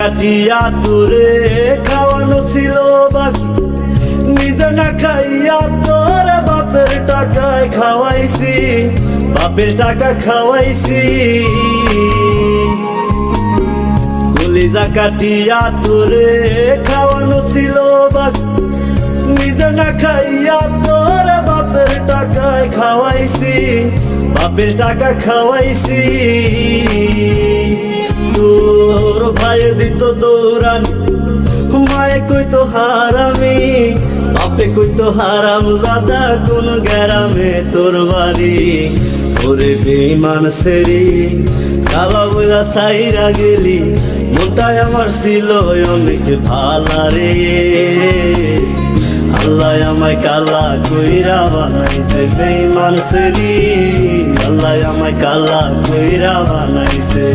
কাটিয়া তোরে খাওয়ানো ছিল বাকি, নিজে না খাইয়া তোর বাপের টাকায় খাওয়াইছি, বাপের টাকা খাওয়াইছি। কলিজা কাটিয়া তোরে খাওয়ানো ছিল বাকি, নিজে না খাইয়া তোর বাপের টাকায় খাওয়াইছি, বাপের টাকা খাওয়াইছি। তোর ভাই দিত দৌড়ানি, মায়ে কইতো হারামি, বাপে কইতো হারাম জাদা, কোন গ্রামে তোর বাড়ি। ওরে বেঈমান সেরি কালা বইলা সাইরা গেলি, মনটাই আমার ছিল অনেক ভালা রে। আল্লাহ আমায় কালা কইরা বানাইছে বেঈমান সেরি, আল্লাহ আমায় কালা কইরা বানাইছে।